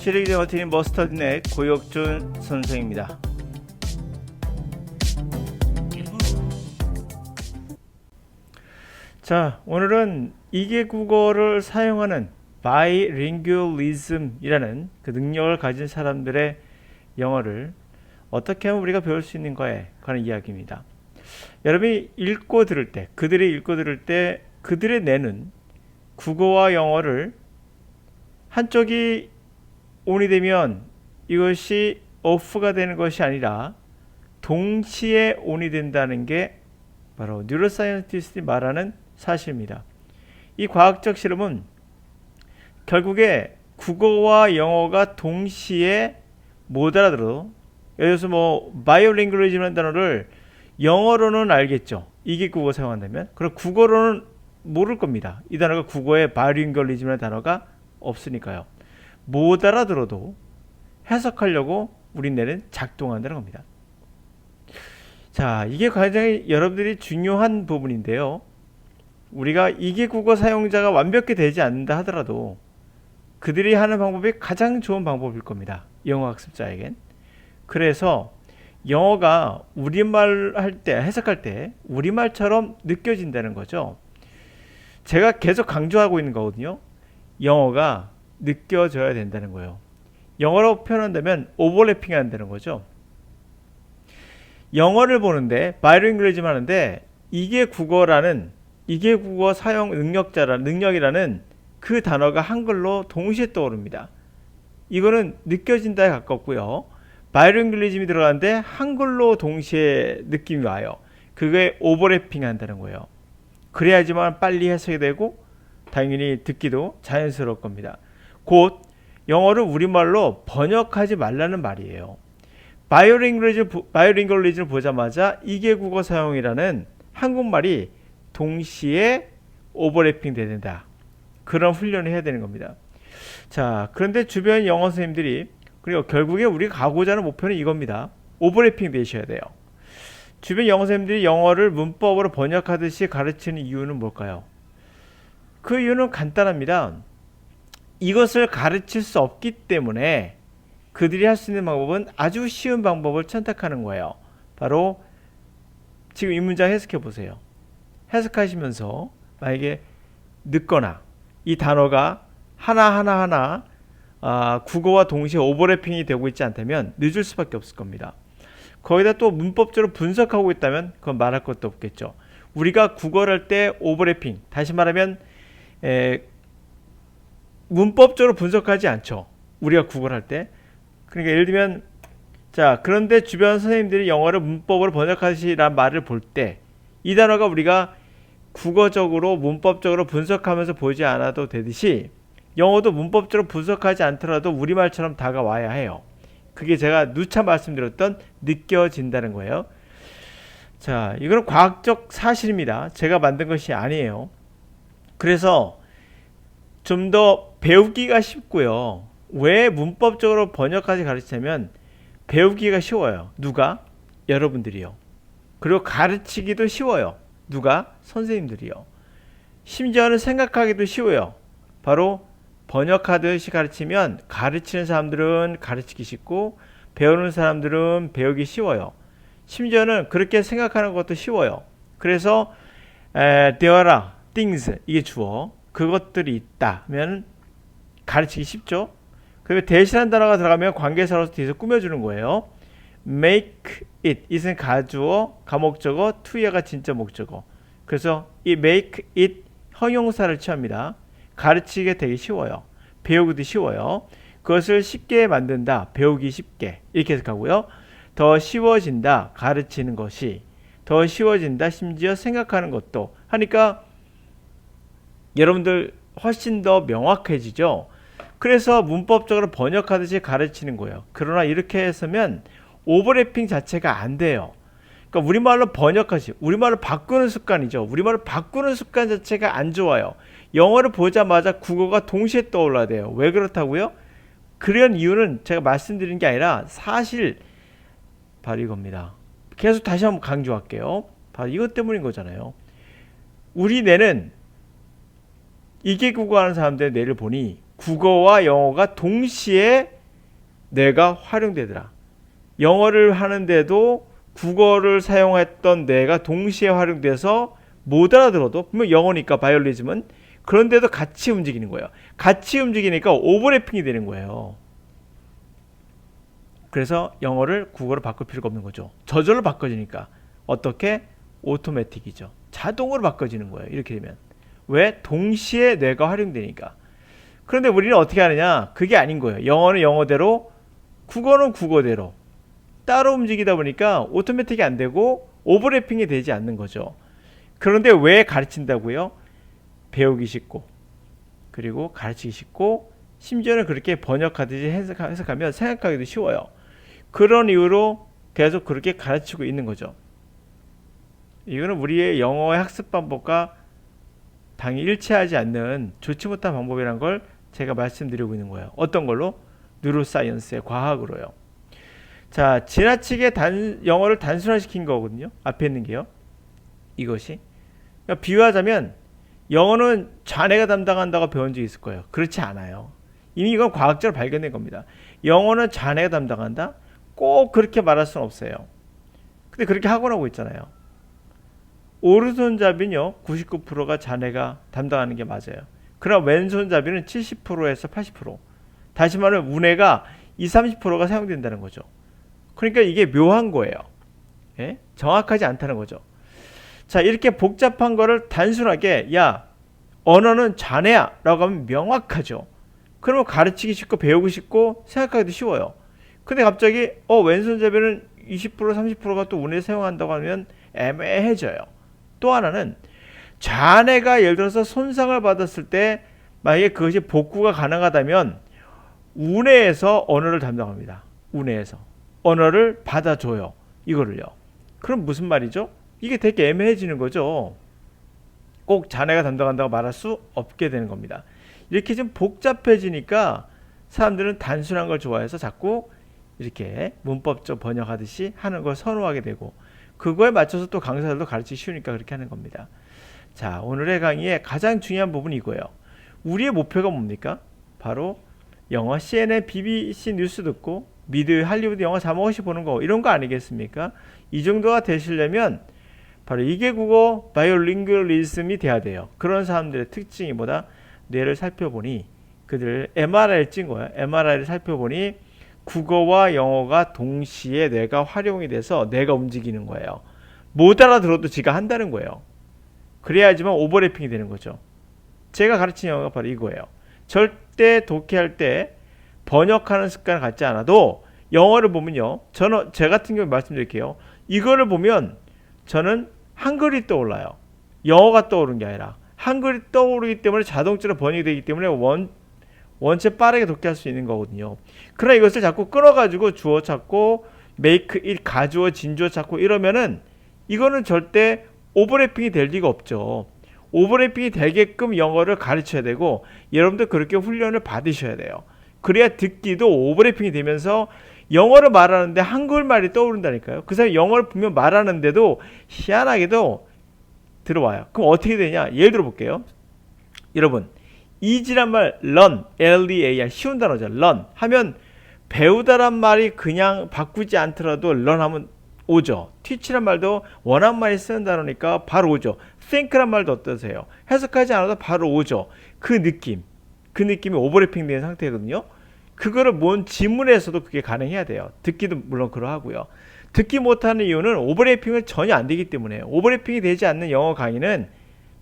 시리즈 버티는 머스터드넷 고혁준 선생입니다. 자, 오늘은 이계국어를 사용하는 바이링구얼리즘이라는 그 능력을 가진 사람들의 영어를 어떻게 하면 우리가 배울 수 있는가에 관한 이야기입니다. 여러분이 읽고 들을 때, 그들이 읽고 들을 때 그들의 내는 국어와 영어를 한쪽이 ON이 되면 이것이 OFF가 되는 것이 아니라 동시에 ON이 된다는 게 바로 뉴로사이언티스트들이 말하는 사실입니다. 이 과학적 실험은 결국에 국어와 영어가 동시에 못 알아들어도, 예를 들어서 바이오링구얼리즘이라는 단어를 영어로는 알겠죠. 이계국어 사용한다면. 그럼 국어로는 모를 겁니다. 이 단어가 국어에 바이오링구얼리즘이라는 단어가 없으니까요. 못 알아들어도 해석하려고 우리네는 작동한다는 겁니다. 자, 이게 굉장히 여러분들이 중요한 부분인데요. 우리가 이계국어 사용자가 완벽히 되지 않는다 하더라도 그들이 하는 방법이 가장 좋은 방법일 겁니다. 영어 학습자에겐. 그래서 영어가 우리말 할 때, 해석할 때 우리말처럼 느껴진다는 거죠. 제가 계속 강조하고 있는 거거든요. 영어가 느껴져야 된다는 거예요. 영어로 표현한다면 오버래핑 한다는 거죠. 영어를 보는데 바이링구얼리즘 하는데 이계국어 사용 능력이라는 그 단어가 한글로 동시에 떠오릅니다. 이거는 느껴진다에 가깝고요. 바이링구얼리즘이 들어가는데 한글로 동시에 느낌이 와요. 그게 오버래핑 한다는 거예요. 그래야지만 빨리 해석이 되고 당연히 듣기도 자연스러울 겁니다. 곧 영어를 우리말로 번역하지 말라는 말이에요. 바이오링구얼리즘을 보자마자 이계국어 사용이라는 한국말이 동시에 오버래핑 된다. 그런 훈련을 해야 되는 겁니다. 자, 그런데 주변 영어 선생님들이, 그리고 결국에 우리가 가고자 하는 목표는 이겁니다. 오버래핑 되셔야 돼요. 주변 영어 선생님들이 영어를 문법으로 번역하듯이 가르치는 이유는 뭘까요? 그 이유는 간단합니다. 이것을 가르칠 수 없기 때문에 그들이 할 수 있는 방법은 아주 쉬운 방법을 선택하는 거예요. 바로 지금 이 문장 해석해 보세요. 해석하시면서 만약에 늦거나 이 단어가 하나하나 국어와 동시에 오버래핑이 되고 있지 않다면 늦을 수밖에 없을 겁니다. 거기다 또 문법적으로 분석하고 있다면 그건 말할 것도 없겠죠. 우리가 국어를 할 때 오버래핑, 다시 말하면 문법적으로 분석하지 않죠. 우리가 국어를 할 때. 그러니까 예를 들면, 자, 그런데 주변 선생님들이 영어를 문법으로 번역하시라는 말을 볼 때 이 단어가 우리가 국어적으로 문법적으로 분석하면서 보지 않아도 되듯이 영어도 문법적으로 분석하지 않더라도 우리말처럼 다가와야 해요. 그게 제가 누차 말씀드렸던 느껴진다는 거예요. 자, 이거는 과학적 사실입니다. 제가 만든 것이 아니에요. 그래서 좀 더 배우기가 쉽고요. 왜 문법적으로 번역까지 가르치냐면 배우기가 쉬워요. 누가? 여러분들이요. 그리고 가르치기도 쉬워요. 누가? 선생님들이요. 심지어는 생각하기도 쉬워요. 바로 번역하듯이 가르치면 가르치는 사람들은 가르치기 쉽고 배우는 사람들은 배우기 쉬워요. 심지어는 그렇게 생각하는 것도 쉬워요. 그래서 there are things, 이게 주어, 그것들이 있다면 가르치기 쉽죠. 그리고 대신한 단어가 들어가면 관계사로서 뒤에서 꾸며주는 거예요. make it, it은 가주어, 가목적어, to가 진짜 목적어. 그래서 이 make it 형용사를 취합니다. 가르치게 되게 쉬워요. 배우기도 쉬워요. 그것을 쉽게 만든다, 배우기 쉽게, 이렇게 해석하고요. 더 쉬워진다, 가르치는 것이 더 쉬워진다, 심지어 생각하는 것도 하니까 여러분들 훨씬 더 명확해지죠. 그래서 문법적으로 번역하듯이 가르치는 거예요. 그러나 이렇게 했으면 오버래핑 자체가 안 돼요. 그러니까 우리말로 번역하시, 우리말로 바꾸는 습관이죠. 우리말로 바꾸는 습관 자체가 안 좋아요. 영어를 보자마자 국어가 동시에 떠올라야 돼요. 왜 그렇다고요? 그런 이유는 제가 말씀드린 게 아니라 사실 바로 이겁니다. 계속 다시 한번 강조할게요. 바로 이것 때문인 거잖아요. 우리 뇌는 이계국어 하는 사람들의 뇌를 보니 국어와 영어가 동시에 뇌가 활용되더라. 영어를 하는데도 국어를 사용했던 뇌가 동시에 활용돼서 못 알아들어도 분명 영어니까 바이올리즘은 그런데도 같이 움직이는 거예요. 같이 움직이니까 오버래핑이 되는 거예요. 그래서 영어를 국어로 바꿀 필요가 없는 거죠. 저절로 바꿔지니까. 어떻게? 오토매틱이죠. 자동으로 바꿔지는 거예요. 이렇게 되면. 왜? 동시에 뇌가 활용되니까. 그런데 우리는 어떻게 하느냐? 그게 아닌 거예요. 영어는 영어대로, 국어는 국어대로 따로 움직이다 보니까 오토매틱이 안 되고 오버래핑이 되지 않는 거죠. 그런데 왜 가르친다고요? 배우기 쉽고, 그리고 가르치기 쉽고, 심지어는 그렇게 번역하듯이 해석하면 생각하기도 쉬워요. 그런 이유로 계속 그렇게 가르치고 있는 거죠. 이거는 우리의 영어의 학습 방법과 당연히 일치하지 않는 좋지 못한 방법이라는 걸 제가 말씀드리고 있는 거예요. 어떤 걸로? 뉴로사이언스의 과학으로요. 자, 지나치게 영어를 단순화시킨 거거든요. 앞에 있는 게요. 이것이. 그러니까 비유하자면 영어는 자네가 담당한다고 배운 적이 있을 거예요. 그렇지 않아요. 이미 이건 과학적으로 발견된 겁니다. 영어는 자네가 담당한다? 꼭 그렇게 말할 수는 없어요. 근데 그렇게 하고 나고 있잖아요. 오른손잡이는요 99%가 자네가 담당하는 게 맞아요. 그러나 왼손잡이는 70%에서 80%. 다시 말하면 우뇌가 20-30%가 사용된다는 거죠. 그러니까 이게 묘한 거예요. 예? 정확하지 않다는 거죠. 자, 이렇게 복잡한 거를 단순하게 야 언어는 자네야 라고 하면 명확하죠. 그러면 가르치기 쉽고 배우기 쉽고 생각하기도 쉬워요. 근데 갑자기 왼손잡이는 20% 30%가 또 우뇌 사용한다고 하면 애매해져요. 또 하나는 자네가 예를 들어서 손상을 받았을 때 만약에 그것이 복구가 가능하다면 우뇌에서 언어를 담당합니다. 우뇌에서 언어를 받아줘요. 이거를요. 그럼 무슨 말이죠? 이게 되게 애매해지는 거죠. 꼭 자네가 담당한다고 말할 수 없게 되는 겁니다. 이렇게 좀 복잡해지니까 사람들은 단순한 걸 좋아해서 자꾸 이렇게 문법적 번역하듯이 하는 걸 선호하게 되고 그거에 맞춰서 또 강사들도 가르치기 쉬우니까 그렇게 하는 겁니다. 자, 오늘의 강의의 가장 중요한 부분이 이거예요. 우리의 목표가 뭡니까? 바로 영어 CNN, BBC 뉴스 듣고 미드, 할리우드 영화 자막없이 보는 거 이런 거 아니겠습니까? 이 정도가 되시려면 바로 2개국어 바이오링구얼리즘이 돼야 돼요. 그런 사람들의 특징이 뭐다? 뇌를 살펴보니 그들 MRI를 찍은 거예요. MRI를 살펴보니 국어와 영어가 동시에 뇌가 활용이 돼서 뇌가 움직이는 거예요. 못 알아들어도 지가 한다는 거예요. 그래야지만 오버래핑이 되는 거죠. 제가 가르친 영어가 바로 이거예요. 절대 독해할 때 번역하는 습관을 갖지 않아도 영어를 보면요. 제 같은 경우 말씀드릴게요. 이거를 보면 저는 한글이 떠올라요. 영어가 떠오르는 게 아니라 한글이 떠오르기 때문에 자동적으로 번역이 되기 때문에 원체 빠르게 독해할 수 있는 거거든요. 그러나 이것을 자꾸 끊어가지고 주어 찾고 make it 가주어 진주어 찾고 이러면은 이거는 절대 오버래핑이 될 리가 없죠. 오버래핑이 되게끔 영어를 가르쳐야 되고 여러분들 그렇게 훈련을 받으셔야 돼요. 그래야 듣기도 오버래핑이 되면서 영어를 말하는데 한글말이 떠오른다니까요. 그 사람이 영어를 분명 말하는데도 희한하게도 들어와요. 그럼 어떻게 되냐? 예를 들어 볼게요. 여러분 easy란 말 learn, L-E-A-R 쉬운 단어죠. learn 하면 배우다란 말이 그냥 바꾸지 않더라도 learn 하면 오죠. teach란 말도 원어민 많이 쓰는 단어니까 바로 오죠. think란 말도 어떠세요? 해석하지 않아도 바로 오죠. 그 느낌이 오버래핑 된 상태거든요. 그거를 뭔 지문에서도 그게 가능해야 돼요. 듣기도 물론 그러하고요. 듣기 못하는 이유는 오버래핑을 전혀 안 되기 때문에 오버래핑이 되지 않는 영어 강의는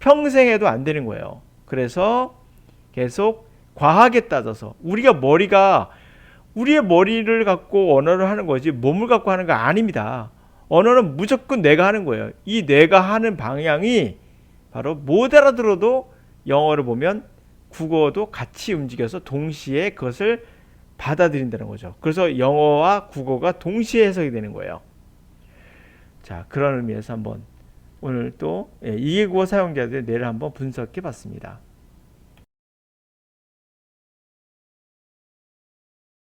평생 해도 안 되는 거예요. 그래서 계속 과하게 따져서 우리의 머리를 갖고 언어를 하는 거지 몸을 갖고 하는 거 아닙니다. 언어는 무조건 내가 하는 거예요. 이 내가 하는 방향이 바로 못 알아들어도 영어를 보면 국어도 같이 움직여서 동시에 그것을 받아들인다는 거죠. 그래서 영어와 국어가 동시에 해석이 되는 거예요. 자, 그런 의미에서 한번 오늘 또 2개국어 사용자들의 뇌를 한번 분석해 봤습니다.